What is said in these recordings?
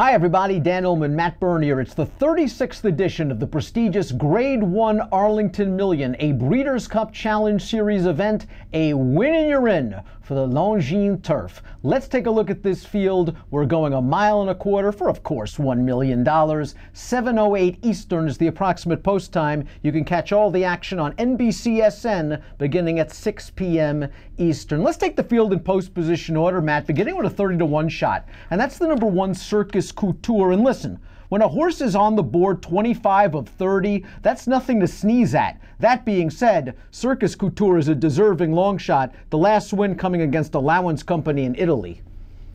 Hi everybody, Dan Illman, Matt Byrne here. It's the 36th edition of the prestigious Grade 1 Arlington Million, a Breeders' Cup Challenge Series event, a win and you're in for the Longines turf. Let's take a look at this field. We're going 1.25 miles for, of course, $1 million. 7:08 Eastern is the approximate post time. You can catch all the action on NBCSN beginning at 6 p.m. Eastern. Let's take the field in post position order, Matt, beginning with a 30-to-1 shot. And that's the number 1 Circus Couture. And listen, when a horse is on the board 25 of 30, that's nothing to sneeze at. That being said, Circus Couture is a deserving long shot, the last win coming against Allowance Company in Italy.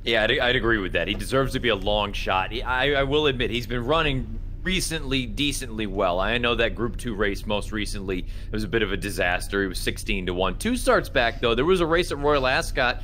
Yeah, I'd agree with that. He deserves to be a long shot. I will admit, he's been running recently decently well. I know that Group 2 race most recently, it was a bit of a disaster. He was 16-1. 2 starts back, though, there was a race at Royal Ascot.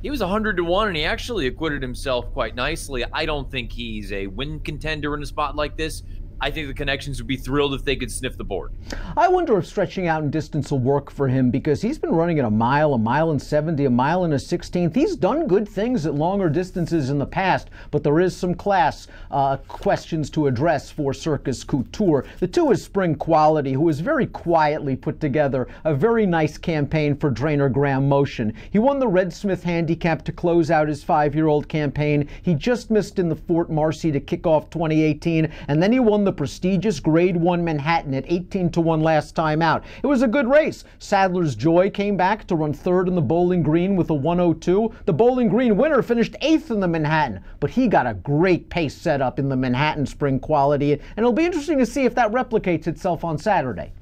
He was 100-1, and he actually acquitted himself quite nicely. I don't think he's a win contender in a spot like this. I think the Connections would be thrilled if they could sniff the board. I wonder if stretching out in distance will work for him, because he's been running at a mile and 70, a mile and a 16th. He's done good things at longer distances in the past, but there is some class questions to address for Circus Couture. The 2 is Spring Quality, who has very quietly put together a very nice campaign for Trainer Graham Motion. He won the Red Smith Handicap to close out his 5-year-old campaign. He just missed in the Fort Marcy to kick off 2018, and then he won the prestigious Grade 1 Manhattan at 18-1 last time out. It was a good race. Sadler's Joy came back to run 3rd in the Bowling Green with a 102. The Bowling Green winner finished 8th in the Manhattan, but he got a great pace set up in the Manhattan Spring Quality, and it'll be interesting to see if that replicates itself on Saturday.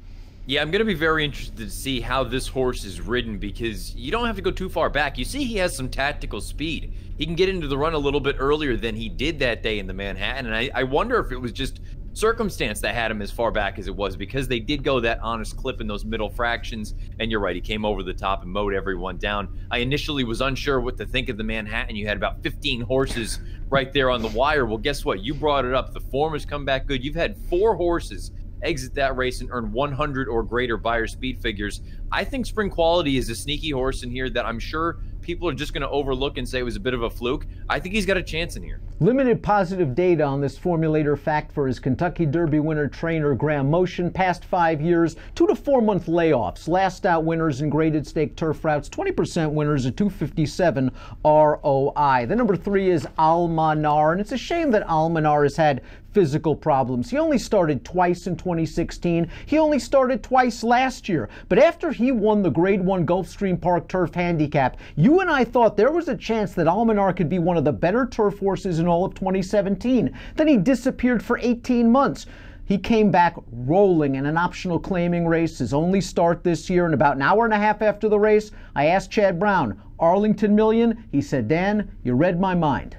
Yeah, I'm going to be very interested to see how this horse is ridden, because you don't have to go too far back. You see he has some tactical speed. He can get into the run a little bit earlier than he did that day in the Manhattan, and I wonder if it was just circumstance that had him as far back as it was, because they did go that honest clip in those middle fractions, and you're right, he came over the top and mowed everyone down. I initially was unsure what to think of the Manhattan. You had about 15 horses right there on the wire. Well, guess what? You brought it up. The form has come back good. You've had 4 horses exit that race and earn 100 or greater Beyer speed figures. I think Spring Quality is a sneaky horse in here that I'm sure people are just going to overlook and say it was a bit of a fluke. I think he's got a chance in here. Limited positive data on this formulator fact for his Kentucky Derby winner Trainer Graham Motion. Past 5 years, 2 to 4 month layoffs. Last out winners in graded stake turf routes, 20% winners at 257 ROI. The number 3 is Al-Manar, and it's a shame that Al-Manar has had physical problems. He only started twice in 2016. He only started twice last year. But after he won the Grade 1 Gulfstream Park Turf Handicap, you and I thought there was a chance that Al-Manar could be one of the better turf horses in all of 2017. Then he disappeared for 18 months. He came back rolling in an optional claiming race, his only start this year, and about an hour and a half after the race, I asked Chad Brown, Arlington Million? He said, Dan, you read my mind.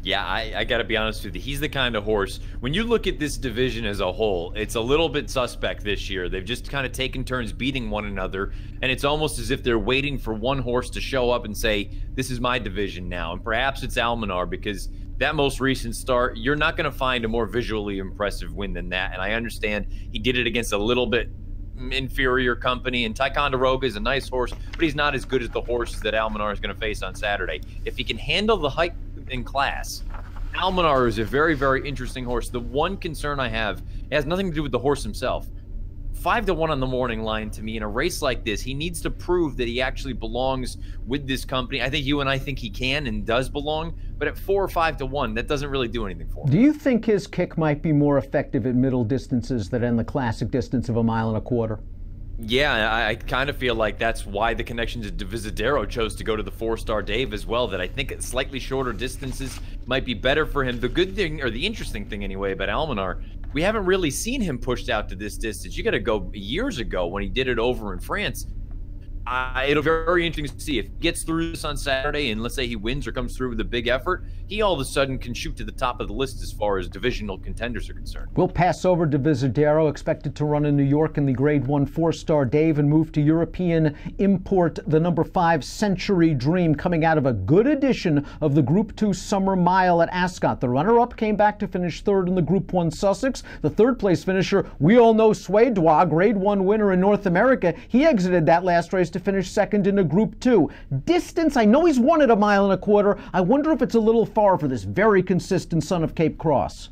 Yeah, I got to be honest with you. He's the kind of horse, when you look at this division as a whole, it's a little bit suspect this year. They've just kind of taken turns beating one another, and it's almost as if they're waiting for one horse to show up and say, this is my division now. And perhaps it's Al-Manar, because that most recent start, you're not going to find a more visually impressive win than that. And I understand he did it against a little bit inferior company, and Ticonderoga is a nice horse, but he's not as good as the horses that Al-Manar is going to face on Saturday. If he can handle the height in class, Al-Manar is a very, very interesting horse. The one concern I have, it has nothing to do with the horse himself. 5-1 on the morning line, to me, in a race like this, he needs to prove that he actually belongs with this company. I think you and I think he can and does belong, but at 4 or 5-1, that doesn't really do anything for him. Do you think his kick might be more effective at middle distances than in the classic distance of 1.25 miles? Yeah, I kind of feel like that's why the Connections at Divisadero chose to go to the 4-star Dave as well, that I think at slightly shorter distances might be better for him. The good thing, or the interesting thing anyway, about Al-Manar, we haven't really seen him pushed out to this distance. You got to go years ago when he did it over in France. It'll be very interesting to see if he gets through this on Saturday, and let's say he wins or comes through with a big effort, he all of a sudden can shoot to the top of the list as far as divisional contenders are concerned. We'll pass over Divisadero, expected to run in New York in the Grade 1 4-star Dave, and move to European import, the number 5 Century Dream, coming out of a good edition of the Group 2 Summer Mile at Ascot. The runner-up came back to finish 3rd in the Group 1 Sussex. The 3rd-place finisher, we all know Suedois, Grade 1 winner in North America. He exited that last race to to finish second in a Group 2. Distance, I know he's won at 1.25 miles. I wonder if it's a little far for this very consistent son of Cape Cross.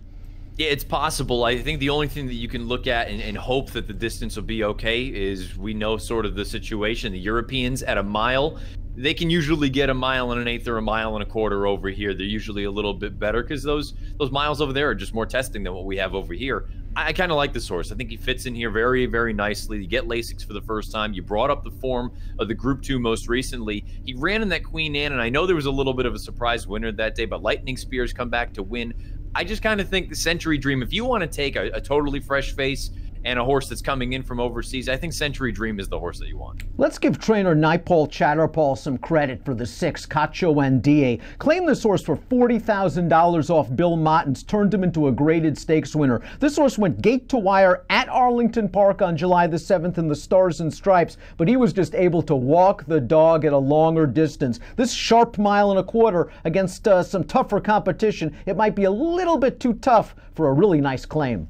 Yeah, it's possible. I think the only thing that you can look at and hope that the distance will be okay is we know sort of the situation. The Europeans at a mile, they can usually get 1 1/8 or 1.25 miles over here. They're usually a little bit better because those miles over there are just more testing than what we have over here. I kind of like this horse. I think he fits in here very, very nicely. You get Lasix for the first time. You brought up the form of the Group 2 most recently. He ran in that Queen Anne, and I know there was a little bit of a surprise winner that day, but Lightning Spears come back to win. I just kind of think the Century Dream, if you want to take a totally fresh face and a horse that's coming in from overseas, I think Century Dream is the horse that you want. Let's give trainer Naipaul Chatterpaul some credit for the 6, Cacho Nda. Claimed this horse for $40,000 off Bill Mottons, turned him into a graded stakes winner. This horse went gate to wire at Arlington Park on July the 7th in the Stars and Stripes, but he was just able to walk the dog at a longer distance. This sharp 1.25 miles against some tougher competition, it might be a little bit too tough for a really nice claim.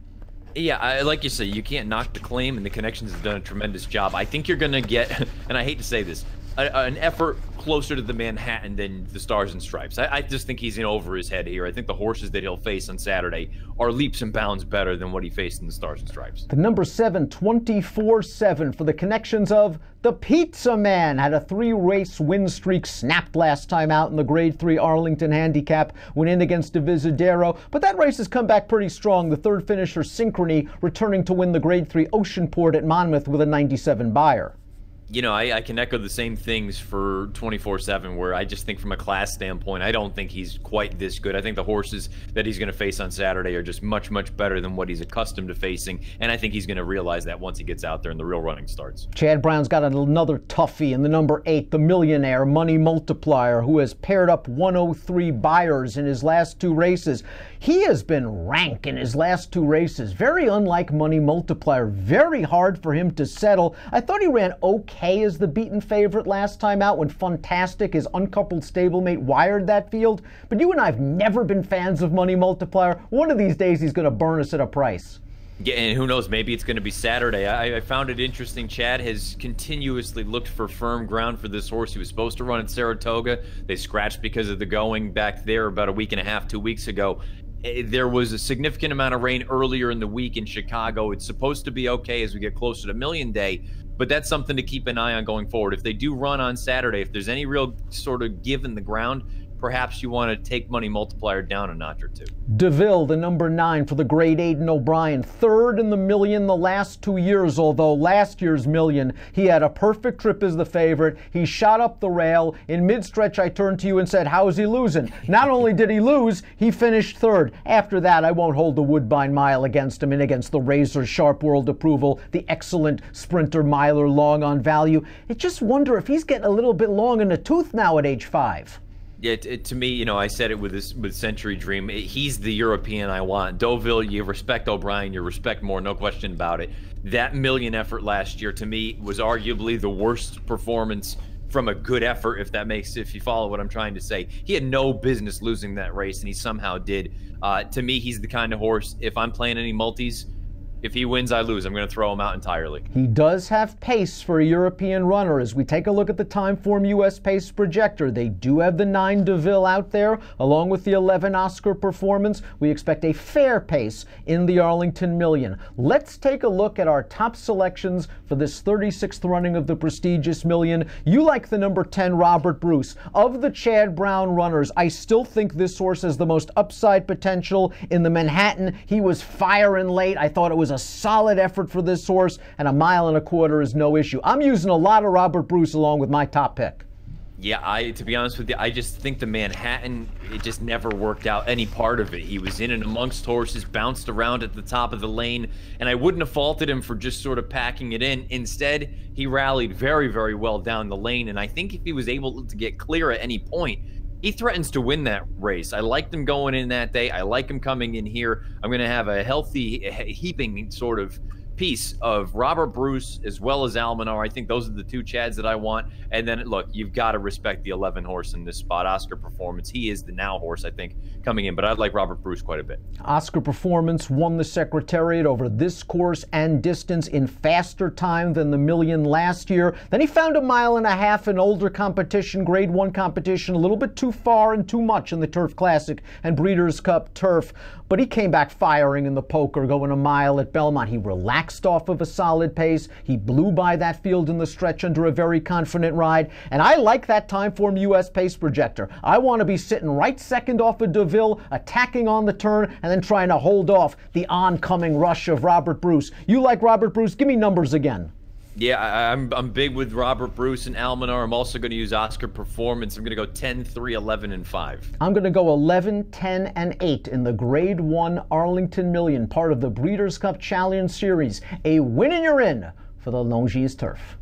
Yeah, like you say, you can't knock the claim, and the Connections have done a tremendous job. I think you're going to get, and I hate to say this, an effort closer to the Manhattan than the Stars and Stripes. I just think he's in over his head here. I think the horses that he'll face on Saturday are leaps and bounds better than what he faced in the Stars and Stripes. The number 7, 24-7 for the Connections of the Pizza Man. Had a 3-race win streak snapped last time out in the Grade 3 Arlington Handicap. Went in against Divisadero, but that race has come back pretty strong. The third finisher, Synchrony, returning to win the Grade 3 Oceanport at Monmouth with a 97 buyer. You know, I can echo the same things for 24-7, where I just think from a class standpoint, I don't think he's quite this good. I think the horses that he's going to face on Saturday are just much, much better than what he's accustomed to facing, and I think he's going to realize that once he gets out there and the real running starts. Chad Brown's got another toughie in the number 8, the Millionaire, Money Multiplier, who has paired up 103 buyers in his last 2 races. He has been rank in his last 2 races, very unlike Money Multiplier, very hard for him to settle. I thought he ran okay as the beaten favorite last time out when Fantastic, his uncoupled stablemate, wired that field. But you and I have never been fans of Money Multiplier. One of these days he's going to burn us at a price. Yeah, and who knows, maybe it's going to be Saturday. I found it interesting. Chad has continuously looked for firm ground for this horse. He was supposed to run at Saratoga. They scratched because of the going back there about a week and a half, 2 weeks ago. There was a significant amount of rain earlier in the week in Chicago. It's supposed to be okay as we get closer to Million Day, but that's something to keep an eye on going forward. If they do run on Saturday, if there's any real sort of give in the ground, perhaps you want to take Money Multiplier down a notch or 2. DeVille, the number 9 for the great Aiden O'Brien, 3rd in the Million the last 2 years, although last year's Million, he had a perfect trip as the favorite. He shot up the rail. In mid-stretch, I turned to you and said, how's he losing? Not only did he lose, he finished 3rd. After that, I won't hold the Woodbine Mile against him and against the razor-sharp World Approval, the excellent Sprinter Miler long on value. I just wonder if he's getting a little bit long in the tooth now at age 5. Yeah, to me, you know, I said it with Century Dream. He's the European I want. Deauville, you respect O'Brien, you respect Moore, no question about it. That Million effort last year, to me, was arguably the worst performance from a good effort, if you follow what I'm trying to say. He had no business losing that race, and he somehow did. To me, he's the kind of horse, if I'm playing any multis, if he wins, I lose. I'm going to throw him out entirely. He does have pace for a European runner. As we take a look at the Timeform US Pace Projector, they do have the 9 DeVille out there, along with the 11 Oscar Performance. We expect a fair pace in the Arlington Million. Let's take a look at our top selections for this 36th running of the prestigious Million. You like the number 10, Robert Bruce. Of the Chad Brown runners, I still think this horse has the most upside potential. In the Manhattan, he was firing late. I thought it was a solid effort for this horse, and 1.25 miles is no issue. I'm using a lot of Robert Bruce along with my top pick. Yeah, to be honest with you, I just think the Manhattan, it just never worked out any part of it. He was in and amongst horses, bounced around at the top of the lane, and I wouldn't have faulted him for just sort of packing it in. Instead, he rallied very, very well down the lane, and I think if he was able to get clear at any point, he threatens to win that race. I liked him going in that day. I like him coming in here. I'm going to have a healthy, heaping sort of piece of Robert Bruce as well as Al-Manar. I think those are the two Chads that I want. And then, look, you've got to respect the 11 horse in this spot, Oscar Performance. He is the now horse, I think, coming in. But I like Robert Bruce quite a bit. Oscar Performance won the Secretariat over this course and distance in faster time than the Million last year. Then he found a mile and a half in older competition, Grade 1 competition, a little bit too far and too much in the Turf Classic and Breeders' Cup Turf. But he came back firing in the poker, going a mile at Belmont. He relaxed off of a solid pace. He blew by that field in the stretch under a very confident ride. And I like that Timeform US pace projector. I want to be sitting right second off of DeVille, attacking on the turn, and then trying to hold off the oncoming rush of Robert Bruce. You like Robert Bruce? Give me numbers again. Yeah, I'm big with Robert Bruce and Al-Manar. I'm also going to use Oscar Performance. I'm going to go 10, 3, 11, and 5. I'm going to go 11, 10, and 8 in the Grade 1 Arlington Million, part of the Breeders' Cup Challenge Series. A win and you're in for the Longines Turf.